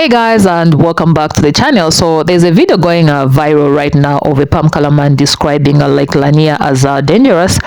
Hey guys, and welcome back to the channel. So there's a video going viral right now of a palm color man describing Lake Lanier as dangerous,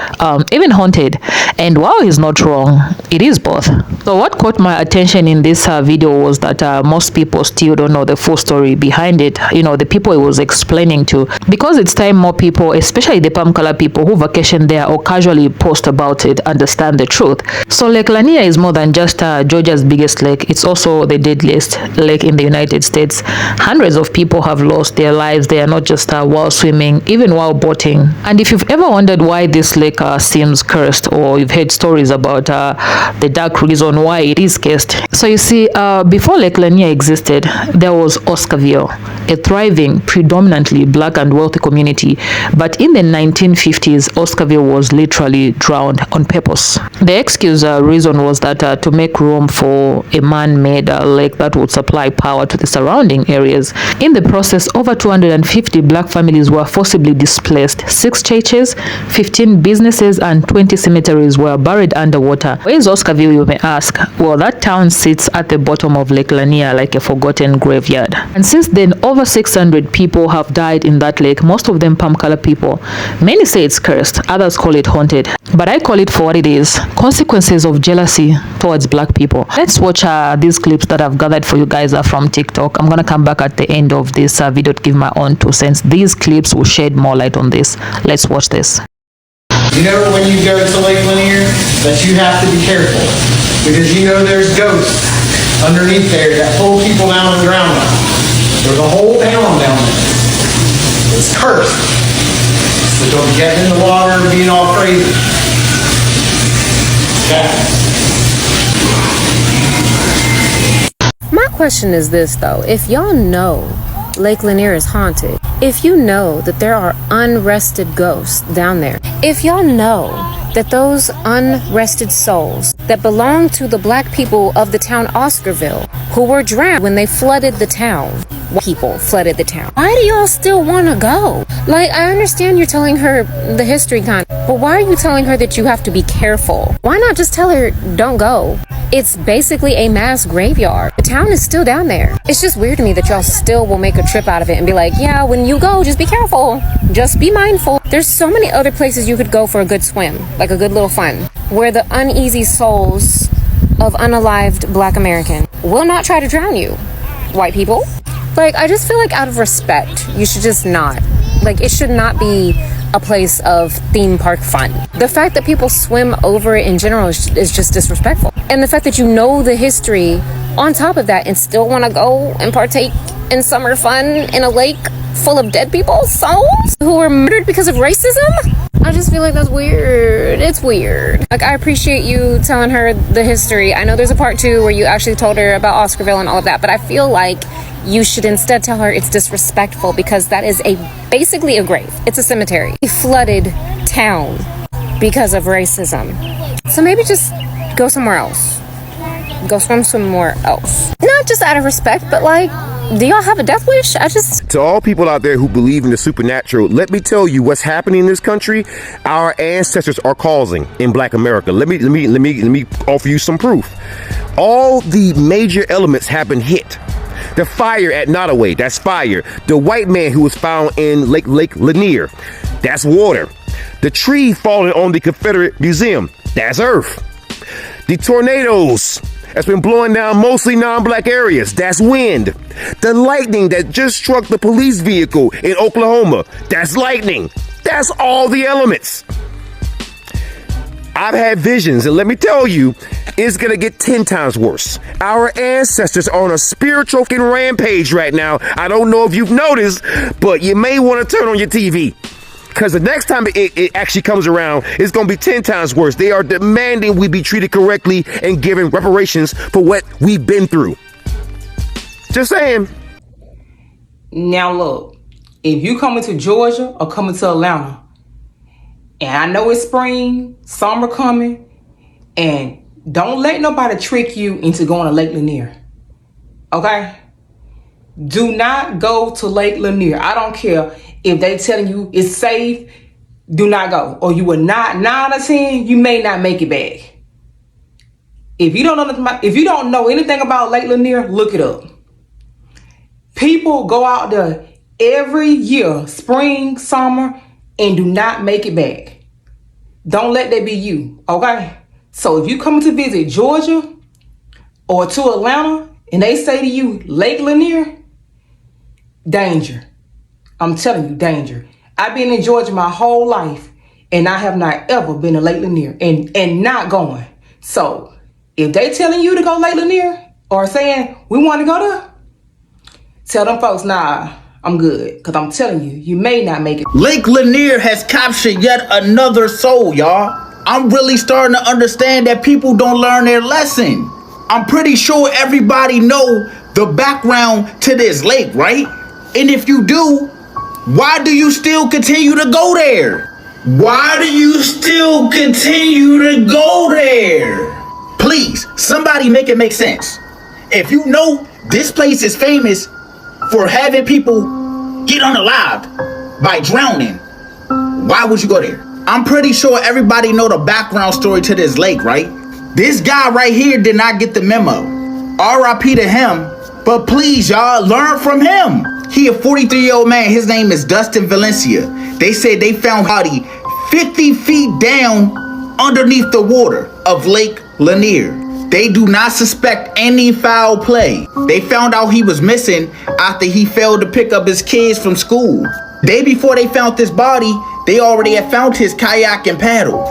even haunted. And wow, he's not wrong, it is both. So what caught my attention in this video was that most people still don't know the full story behind it, the people he was explaining to, because it's time more people, especially the palm color people who vacation there or casually post about it, understand the truth. So Lake Lanier is more than just Georgia's biggest lake. It's also the deadliest lake in the United States. Hundreds of people have lost their lives there, not just while swimming, even while boating. And if you've ever wondered why this lake seems cursed, or you've heard stories about the dark reason why it is cursed. So you see, before Lake Lanier existed, there was Oscarville, a thriving, predominantly black and wealthy community. But in the 1950s, Oscarville was literally drowned on purpose. The excuse reason was that to make room for a man-made lake that would supply power to the surrounding areas. In the process, over 250 black families were forcibly displaced. 6 churches, 15 businesses, and 20 cemeteries were buried underwater. Where is Oscarville, you may ask? Well, that town sits at the bottom of Lake Lanier like a forgotten graveyard. And since then, over 600 people have died in that lake, most of them palm color people. Many say it's cursed, others call it haunted. But I call it for what it is: consequences of jealousy towards black people. Let's watch these clips that I've gathered for you guys from TikTok. I'm gonna come back at the end of this video to give my own 2 cents. These clips will shed more light on this. Let's watch this. You know when you go to Lake Lanier that you have to be careful, because there's ghosts underneath there that pull people down on the ground. There's a whole town down there. It's cursed. So don't get in the water and being all crazy. Okay. My question is this though: if y'all know Lake Lanier is haunted, if you know that there are unrested ghosts down there, if y'all know that those unrested souls that belong to the black people of the town Oscarville, who were drowned when they flooded the town, people flooded the town, why do y'all still want to go? Like, I understand you're telling her the history but why are you telling her that you have to be careful? Why not just tell her don't go? It's basically a mass graveyard. The town is still down there. It's just weird to me that y'all still will make a trip out of it and be like, yeah, when you go, just be careful. Just be mindful. There's so many other places you could go for a good swim, like a good little fun, where the uneasy souls of unalived black American will not try to drown you. White people. Like, I just feel like out of respect, you should just not. Like, it should not be a place of theme park fun. The fact that people swim over it in general is just disrespectful. And the fact that you know the history on top of that and still want to go and partake in summer fun in a lake full of dead people's souls who were murdered because of racism? I just feel like that's weird. It's weird. Like, I appreciate you telling her the history. I know there's a part 2 where you actually told her about Oscarville and all of that, but I feel like you should instead tell her it's disrespectful because that is basically a grave. It's a cemetery. A flooded town because of racism. So maybe just go somewhere else. Go swim somewhere else. Not just out of respect, but like, do y'all have a death wish? To all people out there who believe in the supernatural, let me tell you what's happening in this country. Our ancestors are causing in Black America. Let me offer you some proof. All the major elements have been hit. The fire at Nottoway, that's fire. The white man who was found in Lake Lanier, that's water. The tree falling on the Confederate Museum, that's earth. The tornadoes that's been blowing down mostly non-black areas, that's wind. The lightning that just struck the police vehicle in Oklahoma, that's lightning. That's all the elements. I've had visions, and let me tell you, it's gonna get 10 times worse. Our ancestors are on a spiritual rampage right now. I don't know if you've noticed, but you may want to turn on your TV, because the next time it actually comes around, it's gonna be 10 times worse. They are demanding we be treated correctly and given reparations for what we've been through. Just saying. Now look, if you coming to Georgia or coming to Atlanta, and I know it's spring, summer coming, and don't let nobody trick you into going to Lake Lanier. Okay? Do not go to Lake Lanier. I don't care if they telling you it's safe. Do not go. Or you will not, 9 out of 10, you may not make it back. If you don't know anything about Lake Lanier, look it up. People go out there every year, spring, summer, and do not make it back. Don't let that be you, okay? So if you come to visit Georgia or to Atlanta and they say to you, Lake Lanier, danger. I'm telling you, danger. I've been in Georgia my whole life and I have not ever been to Lake Lanier and not going. So if they telling you to go Lake Lanier or saying we want to go there, tell them folks, nah, I'm good. Because I'm telling you, you may not make it. Lake Lanier has captured yet another soul, y'all. I'm really starting to understand that people don't learn their lesson. I'm pretty sure everybody know the background to this lake, right? And if you do, why do you still continue to go there? Why do you still continue to go there? Please, somebody make it make sense. If you know this place is famous for having people get unalived by drowning, why would you go there? I'm pretty sure everybody know the background story to this lake, right? This guy right here did not get the memo. RIP to him, but please, y'all, learn from him. He a 43-year-old man. His name is Dustin Valencia. They said they found body 50 feet down underneath the water of Lake Lanier. They do not suspect any foul play. They found out he was missing after he failed to pick up his kids from school. Day before they found this body, they already had found his kayak and paddle.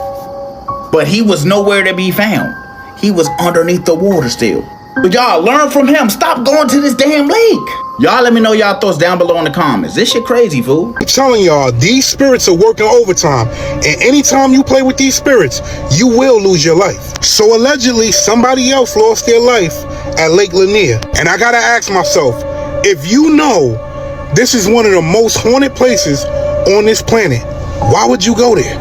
But he was nowhere to be found. He was underneath the water still. But y'all, learn from him. Stop going to this damn lake. Y'all let me know y'all thoughts down below in the comments. This shit crazy, fool. I'm telling y'all, these spirits are working overtime. And anytime you play with these spirits, you will lose your life. So allegedly, somebody else lost their life at Lake Lanier. And I gotta ask myself, if you know this is one of the most haunted places on this planet, why would you go there?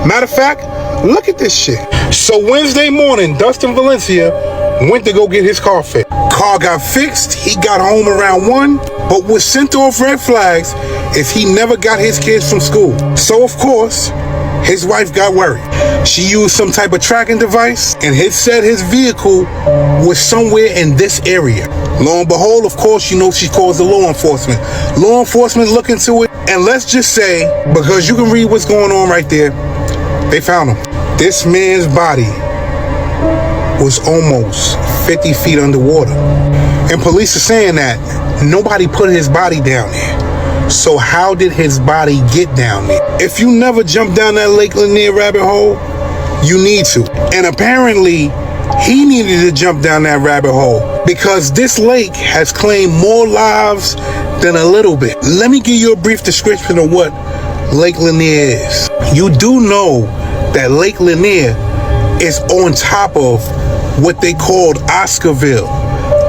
Matter of fact, look at this shit. So Wednesday morning, Dustin Valencia went to go get his car fixed. Car got fixed, he got home around 1, but was sent off red flags if he never got his kids from school. So of course, his wife got worried. She used some type of tracking device and said his vehicle was somewhere in this area. Lo and behold, of course, you know she calls the law enforcement. Law enforcement look into it, and let's just say, because you can read what's going on right there, they found him. This man's body was almost 50 feet underwater. And police are saying that nobody put his body down there. So how did his body get down there? If you never jumped down that Lake Lanier rabbit hole, you need to. And apparently, he needed to jump down that rabbit hole because this lake has claimed more lives than a little bit. Let me give you a brief description of what Lake Lanier is. You do know that Lake Lanier is on top of what they called Oscarville.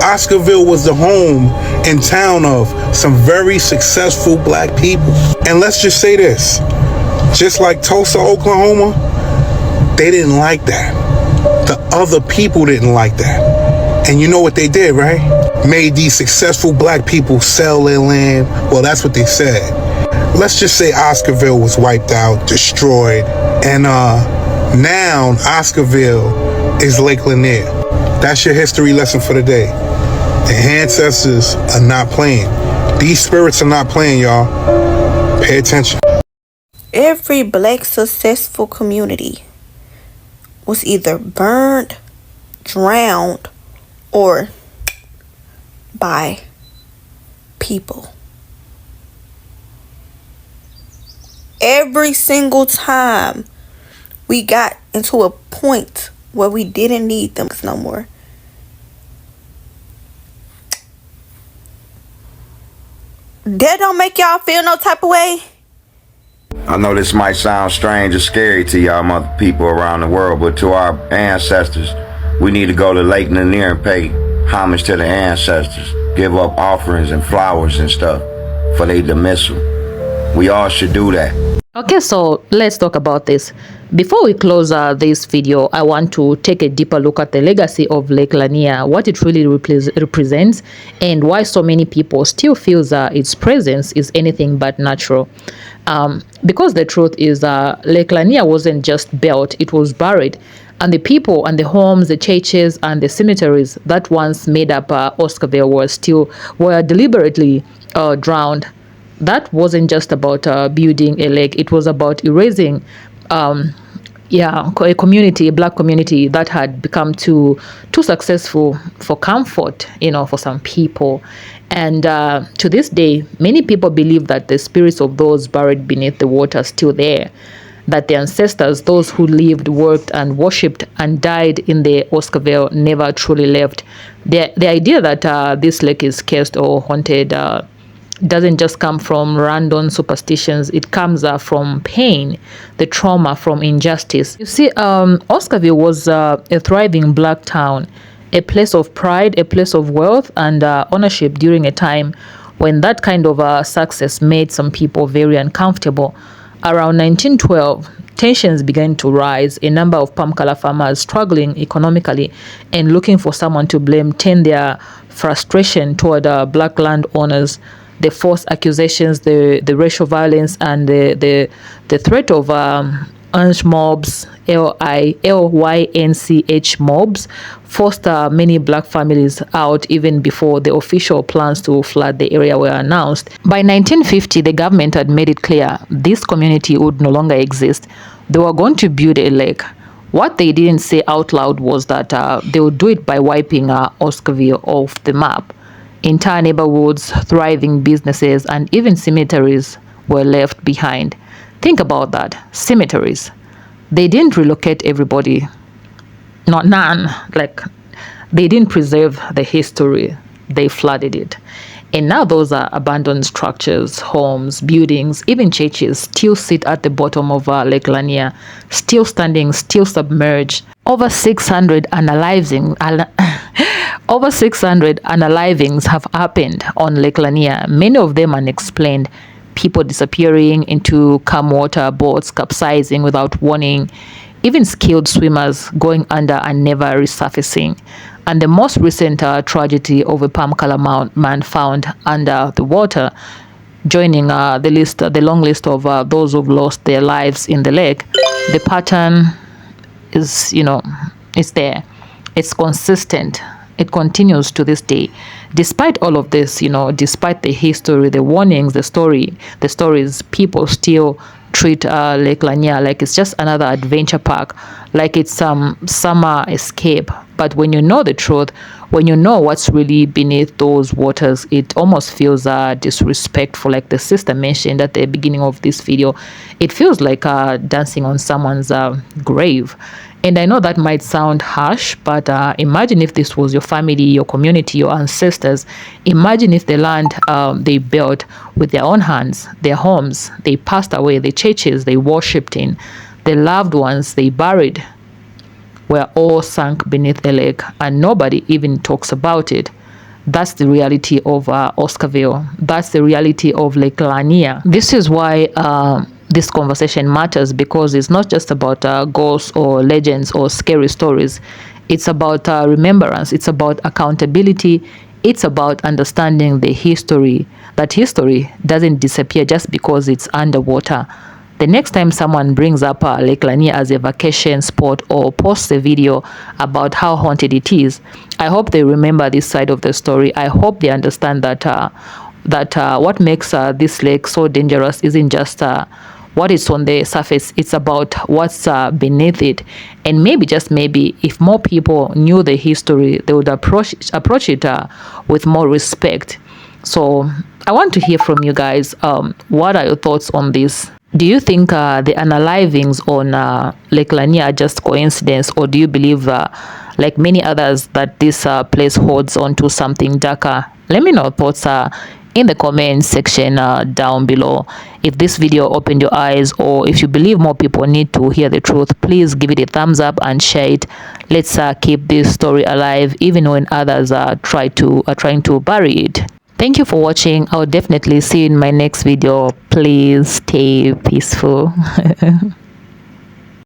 Oscarville was the home and town of some very successful black people. And let's just say this, just like Tulsa, Oklahoma, they didn't like that. The other people didn't like that. And you know what they did, right? Made these successful black people sell their land. Well, that's what they said. Let's just say Oscarville was wiped out, destroyed. And now Oscarville is Lake Lanier. That's your history lesson for the day. The ancestors are not playing. These spirits are not playing, y'all. Pay attention. Every black successful community was either burned, drowned, or by people. Every single time we got into a point where we didn't need them no more, that don't make y'all feel no type of way? I know this might sound strange or scary to y'all mother people around the world, but to our ancestors, we need to go to Lake Lanier and pay homage to the ancestors. Give up offerings and flowers and stuff for their dismissal. We all should do that. Okay, so let's talk about this. Before we close this video, I want to take a deeper look at the legacy of Lake Lanier, what it really represents, and why so many people still feel that its presence is anything but natural. Because the truth is Lake Lanier wasn't just built, it was buried. And the people and the homes, the churches and the cemeteries that once made up Oscarville were deliberately drowned. That wasn't just about building a lake. It was about erasing a community, a black community that had become too successful for comfort, for some people. And to this day, many people believe that the spirits of those buried beneath the water are still there, that the ancestors, those who lived, worked, and worshipped and died in the Oscarville, never truly left. The idea that this lake is cursed or haunted doesn't just come from random superstitions. It comes from pain, the trauma from injustice. You see, Oscarville was a thriving black town, a place of pride, a place of wealth and ownership during a time when that kind of success made some people very uncomfortable. Around 1912, tensions began to rise. A number of palm color farmers struggling economically and looking for someone to blame turned their frustration toward black landowners. The false accusations, the racial violence, and the threat of Lynch mobs, Lynch mobs, forced many black families out even before the official plans to flood the area were announced. By 1950, the government had made it clear this community would no longer exist. They were going to build a lake. What they didn't say out loud was that they would do it by wiping Oscarville off the map. Entire neighborhoods, thriving businesses, and even cemeteries were left behind. Think about that. Cemeteries. They didn't relocate everybody. Not none. Like, they didn't preserve the history. They flooded it. And now those are abandoned structures, homes, buildings, even churches still sit at the bottom of Lake Lanier, still standing, still submerged. Over 600 unalivings have happened on Lake Lanier, many of them unexplained. People disappearing into calm water, boats capsizing without warning, even skilled swimmers going under and never resurfacing. And the most recent tragedy of a palm color man found under the water, joining the long list of those who've lost their lives in the lake. The pattern is, it's there. It's consistent. It continues to this day. Despite all of this, despite the history, the warnings, the stories, people still treat Lake Lanier like it's just another adventure park, like it's some summer escape. But when you know the truth, when you know what's really beneath those waters, it almost feels disrespectful. Like the sister mentioned at the beginning of this video, it feels like dancing on someone's grave. And I know that might sound harsh, but imagine if this was your family, your community, your ancestors. Imagine if the land they built with their own hands, their homes, they passed away, the churches they worshipped in, the loved ones they buried, were all sunk beneath the lake, and nobody even talks about it. That's the reality of Oscarville. That's the reality of Lake Lanier. This is why this conversation matters, because it's not just about ghosts or legends or scary stories. It's about remembrance. It's about accountability. It's about understanding the history. That history doesn't disappear just because it's underwater. The next time someone brings up Lake Lanier as a vacation spot or posts a video about how haunted it is, I hope they remember this side of the story. I hope they understand that what makes this lake so dangerous isn't just what is on the surface. It's about what's beneath it. And maybe, just maybe, if more people knew the history, they would approach it with more respect. So I want to hear from you guys. What are your thoughts on this? Do you think the unalivings on Lake Lanier are just coincidence, or do you believe, like many others, that this place holds on to something darker? Let me know your thoughts in the comment section down below. If this video opened your eyes, or if you believe more people need to hear the truth, please give it a thumbs up and share it. Let's keep this story alive, even when others are trying to bury it. Thank you for watching. I'll definitely see you in my next video. Please stay peaceful.